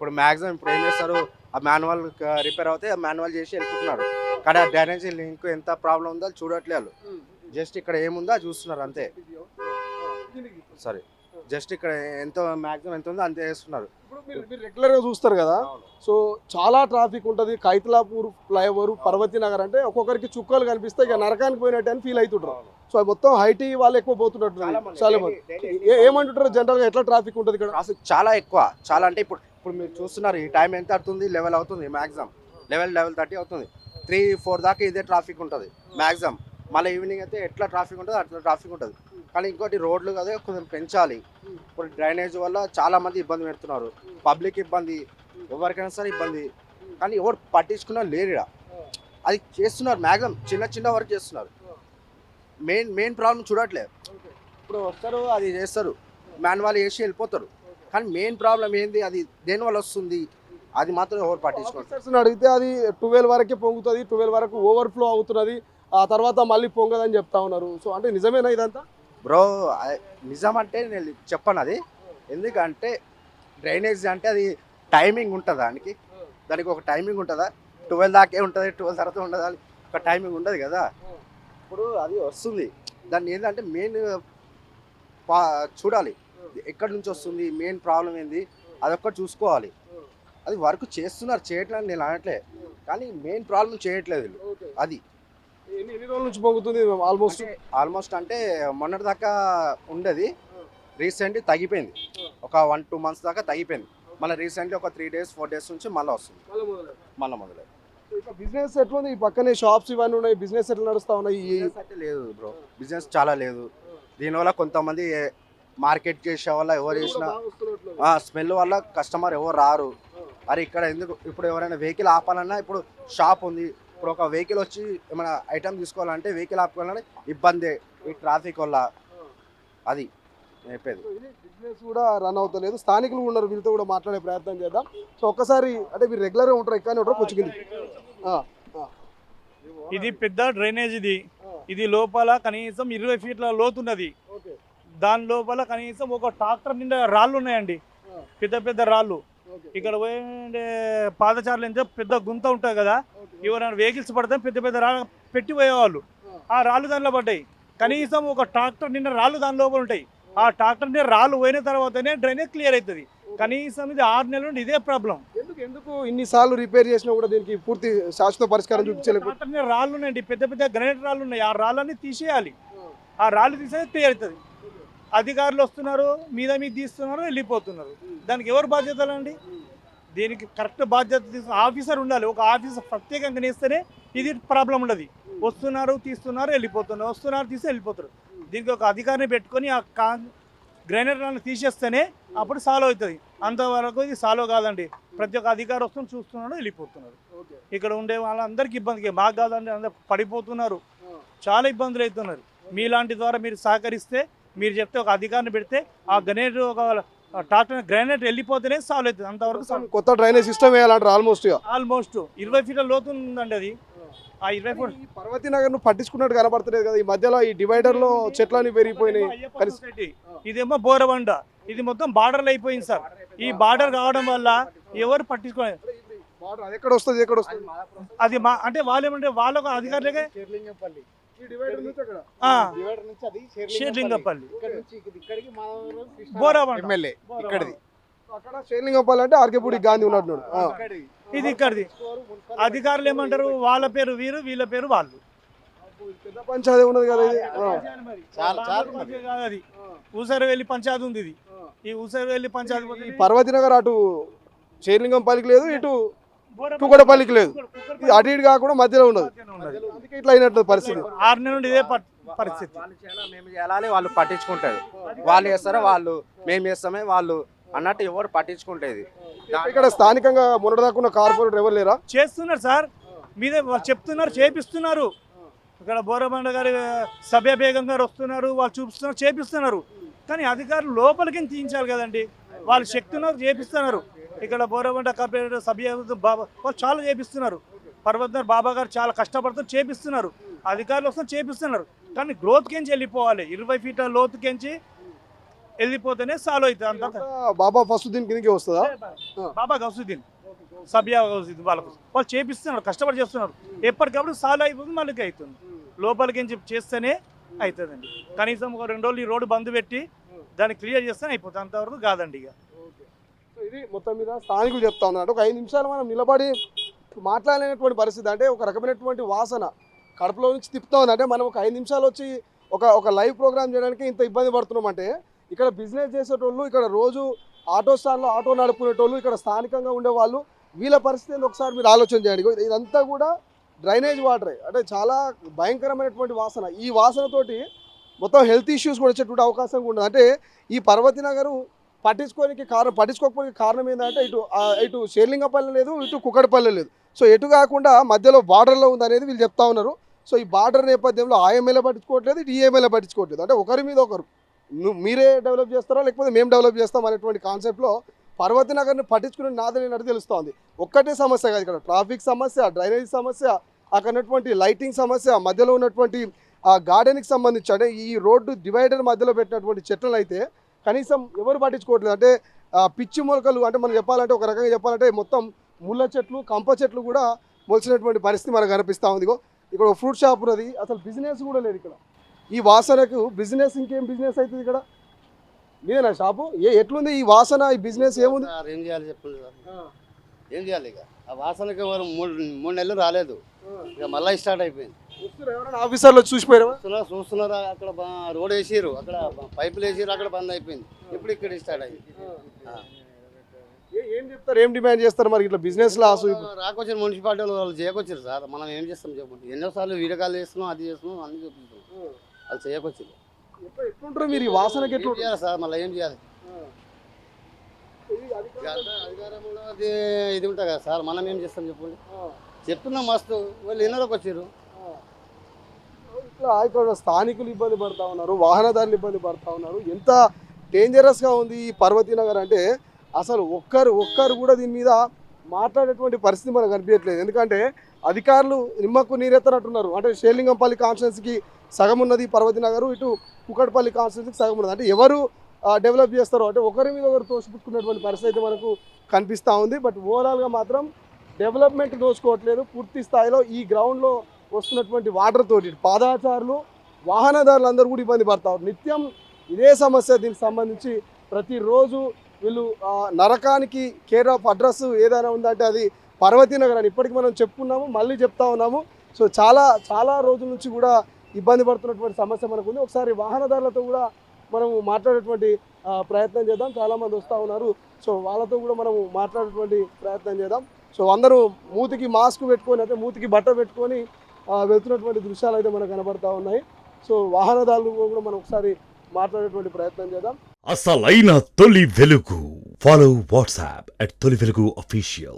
ఇప్పుడు మ్యాక్సిమం ఇప్పుడు ఏం చేస్తారు, ఆ మాన్యువల్ రిపేర్ అవుతే ఆ మాన్యువల్ చేసి వెళ్ళిపోతున్నారు. కానీ ఆ డ్రైనేజ్ లింక్ ఎంత ప్రాబ్లం ఉందో అది చూడట్లేదు. జస్ట్ ఇక్కడ ఏముందో అది చూస్తున్నారు అంతే. సారీ, జస్ట్ ఇక్కడ ఎంత మ్యాక్సిమం ఎంత ఉందో అంతే చేస్తున్నారు. ఇప్పుడు మీరు రెగ్యులర్గా చూస్తారు కదా, సో చాలా ట్రాఫిక్ ఉంటుంది. ఖైతలాపూర్ ఫ్లైఓవర్, పర్వతి నగర్ అంటే ఒక్కొక్కరికి చుక్కలు కనిపిస్తే ఇక నరకానికి పోయినట్టు అని ఫీల్ అవుతుంటారు. సో అది మొత్తం హైటీ వాళ్ళు ఎక్కువ పోతున్నట్టు చాలా మంది. ఏమంటుంటారు జనరల్గా ఎట్లా ట్రాఫిక్ ఉంటుంది ఇక్కడ? ట్రాఫిక్ చాలా ఎక్కువ, చాలా అంటే ఇప్పుడు ఇప్పుడు మీరు చూస్తున్నారు ఈ టైం ఎంత అవుతుంది, లెవెల్ అవుతుంది మ్యాక్సిమం, లెవెల్ 30 అవుతుంది. 3-4 దాకా ఇదే ట్రాఫిక్ ఉంటుంది మ్యాక్సిమం. మళ్ళీ ఈవినింగ్ అయితే ఎట్లా ట్రాఫిక్ ఉంటుంది అట్లా ట్రాఫిక్ ఉంటుంది. కానీ ఇంకోటి రోడ్లు కదా కొంచెం పెంచాలి. ఇప్పుడు డ్రైనేజ్ వల్ల చాలా మంది ఇబ్బంది పెడుతున్నారు, పబ్లిక్ ఇబ్బంది, ఎవరికైనా సరే ఇబ్బంది. కానీ ఎవరు పట్టించుకున్నా లేరు ఈడ. అది చేస్తున్నారు మ్యాక్సిమం, చిన్న చిన్న వరకు చేస్తున్నారు. మెయిన్ ప్రాబ్లం చూడట్లేదు. ఇప్పుడు వస్తారు అది చేస్తారు, మాన్యువల్ చేసి వెళ్ళిపోతారు. కానీ మెయిన్ ప్రాబ్లం ఏంది, అది దేనివల్ల వస్తుంది, అది మాత్రం ఎవరు పట్టించుకోరు. ఆఫీసర్స్ని అడిగితే అది 12 వరకే పొంగుతుంది, 12 వరకు ఓవర్ఫ్లో అవుతున్నది, ఆ తర్వాత మళ్ళీ పొంగదని చెప్తా ఉన్నారు. సో అంటే నిజమేనా ఇదంతా? బ్రో నిజం అంటే నేను చెప్పను అది. ఎందుకంటే డ్రైనేజ్ అంటే అది టైమింగ్ ఉంటుందా, దానికి ఒక టైమింగ్ ఉంటుందా? 12 దాకే ఉంటుంది, 12 తర్వాత ఉండదు అని ఒక టైమింగ్ ఉండదు కదా. ఇప్పుడు అది వస్తుంది, దాన్ని ఏంటంటే మెయిన్ చూడాలి ఎక్కడి నుంచి వస్తుంది, మెయిన్ ప్రాబ్లం ఏంది, అదొక్కటి చూసుకోవాలి. అది వర్క్ చేస్తున్నారు, చేయట్లేదు నేను అనట్లే, కానీ మెయిన్ ప్రాబ్లం చేయట్లేదు వీళ్ళు. అది ఎన్ని రోజుల నుంచి పొంగుతుంది? ఆల్మోస్ట్ అంటే మొన్నటి దాకా ఉండేది, రీసెంట్లీ తగ్గిపోయింది. ఒక 1-2 మంత్స్ దాకా తగ్గిపోయింది. మళ్ళీ రీసెంట్లీ ఒక 3 days 4 days నుంచి మళ్ళీ వస్తుంది, మళ్ళీ మొదలై. బిజినెస్ ఎట్లుంది? ఈ పక్కనే షాప్స్ ఇవన్నీ ఉన్నాయి, బిజినెస్ ఎట్లా నడుస్తా ఉన్నాయి? అయితే లేదు బ్రో, బిజినెస్ చాలా లేదు. దీనివల్ల కొంతమంది మార్కెట్ చేసే వల్ల ఎవరు చేసినా స్మెల్ వల్ల కస్టమర్ ఎవరు రారు. అరే ఇక్కడ ఎందుకు, ఇప్పుడు ఎవరైనా వెహికల్ ఆపాలన్నా, ఇప్పుడు షాప్ ఉంది, ఇప్పుడు ఒక వెహికల్ వచ్చి ఏమైనా ఐటమ్ తీసుకోవాలంటే వెహికల్ ఆపుకోవాలంటే ఇబ్బందే ఈ ట్రాఫిక్ వల్ల. అది చెప్పేది. బిజినెస్ కూడా రన్ అవుతలేదు. స్థానికులు ఉన్నారు, వీళ్ళతో కూడా మాట్లాడే ప్రయత్నం చేద్దాం. సో ఒక్కసారి అంటే మీరు రెగ్యులర్గా ఉంటారు, ఎక్కడనే ఉంటారు పుచ్చుకుంది. ఇది పెద్ద డ్రైనేజ్, ఇది లోపల కనీసం 20 feet లోతున్నది. దాని లోపల కనీసం ఒక ట్రాక్టర్ నిండా రాళ్ళు ఉన్నాయండి, పెద్ద పెద్ద రాళ్ళు. ఇక్కడ పోయిండే పాదచారులు ఎంత పెద్ద గుంత ఉంటుంది కదా, ఎవరైనా వెహికల్స్ పడితే పెద్ద పెద్ద రాళ్ళు పెట్టి పోయేవాళ్ళు. ఆ రాళ్ళు దానిలో పడ్డాయి. కనీసం ఒక ట్రాక్టర్ నిండా రాళ్ళు దాని లోపల ఉంటాయి. ఆ ట్రాక్టర్ నిండా రాళ్ళు పోయిన తర్వాతనే డ్రైనేజ్ క్లియర్ అవుతుంది. కనీసం ఇది 6 నెలల నుండి ఇదే ప్రాబ్లం. ఎందుకు ఇన్నిసార్లు రిపేర్ చేసినా కూడా దీనికి పూర్తి శాశ్వత పరిష్కారం చూపించలేదు? రాళ్ళు ఉన్నాయండి, పెద్ద పెద్ద గ్రానైట్ రాళ్ళు ఉన్నాయి. ఆ రాళ్ళని తీసేయాలి, ఆ రాళ్ళు తీసేది క్లియర్ అవుతుంది. అధికారులు వస్తున్నారు, మీద తీస్తున్నారు, వెళ్ళిపోతున్నారు. దానికి ఎవరు బాధ్యతలు అండి? దీనికి కరెక్ట్ బాధ్యత తీసుకున్న ఆఫీసర్ ఉండాలి. ఒక ఆఫీసర్ ప్రత్యేకంగా నేస్తేనే ఇది ప్రాబ్లం ఉండదు. వస్తున్నారు, తీస్తున్నారు, వెళ్ళిపోతున్నారు, వస్తున్నారు, తీసి వెళ్ళిపోతారు. దీనికి ఒక అధికారిని పెట్టుకొని ఆ గ్రైనేట్ రాళ్ళని తీసేస్తేనే అప్పుడు సాల్వ్ అవుతుంది. అంతవరకు ఇది సాల్వ్ కాదండి. ప్రతి ఒక్క అధికారి వస్తున్నారు, చూస్తున్నారు, వెళ్ళిపోతున్నారు. ఇక్కడ ఉండే వాళ్ళందరికీ ఇబ్బందికి, మాకు కాదండి, అందరు పడిపోతున్నారు, చాలా ఇబ్బందులు అవుతున్నారు. మీలాంటి ద్వారా మీరు సహకరిస్తే, మీరు చెప్తే ఒక అధికారిని పెడితే ఆ గ్రైనేట్ ఒక ట్రాక్టర్ గ్రైనేట్ వెళ్ళిపోతేనే సాల్వ్ అవుతుంది. అంతవరకు కొత్త డ్రైనేజ్ సిస్టమ్ వేయాలంటారు. ఆల్మోస్ట్ 20 feet లోతు ఉందండి అది. ఆ 20 feet పర్వతి నగర్ ను పట్టించుకున్నట్టు కనబడతలేదు కదా. ఈ మధ్యలో ఈ డివైడర్ లో చెట్లని పెరిగిపోయినాయి. ఇదేమో బోరబండ, ఇది మొత్తం బార్డర్లు అయిపోయింది సార్. ఈ బార్డర్ కావడం వల్ల ఎవరు పట్టించుకోలేదు. ఎక్కడ వస్తుంది, అది అంటే వాళ్ళు ఏమంటే వాళ్ళకు అధికారులకే షేర్లింగపల్లి బోరబండ ఇక్కడిది. అక్కడ షేర్లింగపల్లి అంటే ఆర్కేపూడి గాంధీ ఉన్నట్టు. ఇది ఇక్కడిది. అధికారులు ఏమంటారు, వాళ్ళ పేరు వీరు, వీళ్ళ పేరు వాళ్ళు. పెద్ద పంచాయతీ ఉన్నది కదా ఇది. అది ఊసరవెల్లి పంచాయతీ ఉంది. ఇది ఈ ఊసరవెల్లి పంచాయతీ పర్వతి నగర్ అటు షేర్లింగంపల్లికి లేదు, ఇటు కుక్కడపల్లికి లేదు. ఇది అటు ఇటు కాకుండా మధ్యలో ఉన్నది. అందుకే ఇట్లా అయినట్టు పరిస్థితి. 6 నెలల నుండి ఇదే పరిస్థితి. మేము చేయాలి, వాళ్ళు పట్టించుకుంటారు. వాళ్ళు చేస్తారా, వాళ్ళు మేము చేస్తామే వాళ్ళు అన్నట్టు ఎవరు పట్టించుకుంటేది. ఇక్కడ స్థానికంగా మొన్నటిదాకా కార్పొరేటర్ ఎవరు లేరా? చేస్తున్నారు సార్, మీద చెప్తున్నారు, చేపిస్తున్నారు. ఇక్కడ బోరబండ గారి సభ్య బేగం గారు వస్తున్నారు, వాళ్ళు చూపిస్తున్నారు, చేపిస్తున్నారు. కానీ అధికారులు లోపలికి తీయించాలి కదండి. వాళ్ళు శక్తి ఉన్నారు, చేపిస్తున్నారు. ఇక్కడ బోరబండ కార్పొరేటర్ సభ్య బాబా వాళ్ళు చాలా చేపిస్తున్నారు. పర్వతనగర్ బాబా గారు చాలా కష్టపడుతూ చేపిస్తున్నారు. అధికారులు వస్తున్నారు, చేపిస్తున్నారు. కానీ గ్రోత్కించి వెళ్ళిపోవాలి. 20 feet లోతుకించి వెళ్ళిపోతేనే సాల్వ్ అవుతుంది అంత. బాబా ఫస్టుద్దీన్ కిందకి వస్తుందా? బాబా గౌసుద్దీన్, సబియా గౌసుద్దీన్ వాళ్ళకు వాళ్ళు చేపిస్తున్నారు, కష్టపడి చేస్తున్నారు. ఎప్పటికప్పుడు సాల్వ్ అయిపోతుంది, మళ్ళీ అవుతుంది. లోపలికి ఏం చెప్పి చేస్తేనే అవుతుందండి. కనీసం ఒక 2 రోజులు ఈ రోడ్డు బంద్ పెట్టి దాన్ని క్లియర్ చేస్తేనే అయిపోతుంది, అంతవరకు కాదండి ఇక. సో ఇది మొత్తం మీద స్థానికులు చెప్తా ఉన్నారు. ఒక 5 నిమిషాలు మనం నిలబడి మాట్లాడలేనటువంటి పరిస్థితి, అంటే ఒక రకమైనటువంటి వాసన కడుపులో నుంచి తిప్పుతా ఉంది. అంటే మనం ఒక 5 నిమిషాలు వచ్చి ఒక లైవ్ ప్రోగ్రామ్ చేయడానికి ఇంత ఇబ్బంది పడుతున్నాం అంటే, ఇక్కడ బిజినెస్ చేసేటోళ్ళు, ఇక్కడ రోజు ఆటో స్టాండ్లో ఆటో నడుపుకునేటోళ్ళు, ఇక్కడ స్థానికంగా ఉండేవాళ్ళు, వీళ్ళ పరిస్థితి ఏందో ఒకసారి మీరు ఆలోచన చేయండి. ఇదంతా కూడా డ్రైనేజ్ వాటరే, అంటే చాలా భయంకరమైనటువంటి వాసన. ఈ వాసనతోటి మొత్తం హెల్త్ ఇష్యూస్ కూడా వచ్చేటువంటి అవకాశం కూడా ఉంది. అంటే ఈ పర్వతి నగరు పట్టించుకోకపోతే కారణం ఏంటంటే ఇటు షేర్లింగపల్లి లేదు, ఇటు కుక్కడపల్లి లేదు. సో ఎటు కాకుండా మధ్యలో బార్డర్లో ఉంది అనేది వీళ్ళు చెప్తా ఉన్నారు. సో ఈ బార్డర్ నేపథ్యంలో ఆఎంఎల్ఏ పట్టించుకోవట్లేదు, ఇటు ఈఎంఎల్ఏ పట్టించుకోవట్లేదు. అంటే ఒకరి మీద ఒకరు మీరే డెవలప్ చేస్తారో లేకపోతే మేము డెవలప్ చేస్తాం అనేటువంటి కాన్సెప్ట్లో పర్వతి నగర్ని పట్టించుకునే నాదనేది తెలుస్తోంది. ఒక్కటే సమస్య కాదు, ఇక్కడ ట్రాఫిక్ సమస్య, డ్రైనేజ్ సమస్య, అక్కడ ఉన్నటువంటి లైటింగ్ సమస్య, మధ్యలో ఉన్నటువంటి గార్డెన్కి సంబంధించి, అంటే ఈ రోడ్డు డివైడర్ మధ్యలో పెట్టినటువంటి చెట్లను అయితే కనీసం ఎవరు పట్టించుకోవట్లేదు. అంటే పిచ్చి మొలకలు, అంటే మనం చెప్పాలంటే ఒక రకంగా చెప్పాలంటే మొత్తం ముళ్ళ చెట్లు, కంప చెట్లు కూడా మొలిచినటువంటి పరిస్థితి మనకు కనిపిస్తూ ఉంది. ఇక్కడ ఒక ఫ్రూట్ షాప్ ఉన్నది, అసలు బిజినెస్ కూడా లేదు ఇక్కడ. ఈ వాసనకు బిజినెస్ ఇంకేం బిజినెస్ అవుతుంది ఇక్కడ? లేదన్నా షాపు ఎట్లుంది ఈ వాసన, ఈ బిజినెస్ ఏముంది? ఏం చేయాలి చెప్పండి సార్, ఏం చేయాలి? ఇక ఆ వాసనకి మరి 3 నెలలు రాలేదు, ఇక మళ్ళీ స్టార్ట్ అయిపోయింది. ఎవరైనా ఆఫీసర్లు చూసిపోయారు? చూస్తున్నారా, అక్కడ రోడ్ వేసిరు, అక్కడ పైపులు వేసిరు, అక్కడ బంద్ అయిపోయింది. ఇప్పుడు ఇక్కడ స్టార్ట్ అయింది. ఏం చెప్తారు, ఏం డిమాండ్ చేస్తారు మరి ఇట్లా బిజినెస్ లాస్? రాకొచ్చిన మున్సిపాలిటీ వాళ్ళు చేయకొచ్చారు సార్, మనం ఏం చేస్తాం చెప్పండి. ఎన్నోసార్లు వీడియోకాలు చేస్తున్నాం, అది చేస్తున్నాం, అన్ని చూపిస్తున్నాం, వాళ్ళు చేయకొచ్చారు. ఎట్లుంటారు మీరు ఈ వాసనకి? ఎట్లా చేయాలి సార్, మళ్ళీ ఏం చేయాలి? అధికారంలో అది ఇది ఉంటుంది కదా సార్, మనం ఏం చేస్తాం చెప్పండి. చెప్తున్నాం మస్తు, వాళ్ళు ఎన్నోకి వచ్చారు. ఇట్లా ఇక్కడ స్థానికులు ఇబ్బంది పడతా ఉన్నారు, వాహనదారులు ఇబ్బంది పడతా ఉన్నారు. ఎంత డేంజరస్గా ఉంది ఈ పర్వతి నగర్ అంటే అసలు ఒక్కరు కూడా దీని మీద మాట్లాడేటువంటి పరిస్థితి మనకు కనిపించట్లేదు. ఎందుకంటే అధికారులు నిమ్మకు నీరెత్తనట్టున్నారు. అంటే షేర్లింగంపల్లి కాన్స్టిట్యున్సీకి సగం ఉన్నది పర్వతి నగరు, ఇటు కుక్కడపల్లి కాన్స్టిట్యున్సీకి సగం ఉన్నది. అంటే ఎవరు డెవలప్ చేస్తారో, అంటే ఒకరి మీద ఒకరు తోసిపుచ్చుకునేటువంటి పరిస్థితి అయితే మనకు కనిపిస్తూ ఉంది. బట్ ఓవరాల్గా మాత్రం డెవలప్మెంట్ దోచుకోవట్లేదు. పూర్తి స్థాయిలో ఈ గ్రౌండ్లో వస్తున్నటువంటి వాటర్ తోటి పాదచారులు, వాహనదారులు అందరూ కూడా ఇబ్బంది పడతారు. నిత్యం ఇదే సమస్య. దీనికి సంబంధించి ప్రతిరోజు వీళ్ళు నరకానికి కేర్ ఆఫ్ అడ్రస్ ఏదైనా ఉందంటే అది పర్వతి నగర్ అని ఇప్పటికి మనం చెప్పుకున్నాము, మళ్ళీ చెప్తా ఉన్నాము. సో చాలా రోజుల నుంచి కూడా ఇబ్బంది పడుతున్నటువంటి సమస్య మనకు ఉంది. ఒకసారి వాహనదారులతో కూడా మనము మాట్లాడేటువంటి ప్రయత్నం చేద్దాం. చాలామంది వస్తూ ఉన్నారు, సో వాళ్ళతో కూడా మనము మాట్లాడేటువంటి ప్రయత్నం చేద్దాం. సో అందరూ మూతికి మాస్క్ పెట్టుకొని, అయితే మూతికి బట్ట పెట్టుకొని వెళ్తున్నటువంటి దృశ్యాలు అయితే మనకు కనబడతా ఉన్నాయి. సో వాహనదారులు కూడా మనం ఒకసారి మాట్లాడేటువంటి ప్రయత్నం చేద్దాం. అసలైన తొలి వెలుగు. ఫాలో వాట్సాప్ @తొలి వెలుగు అఫీషియల్.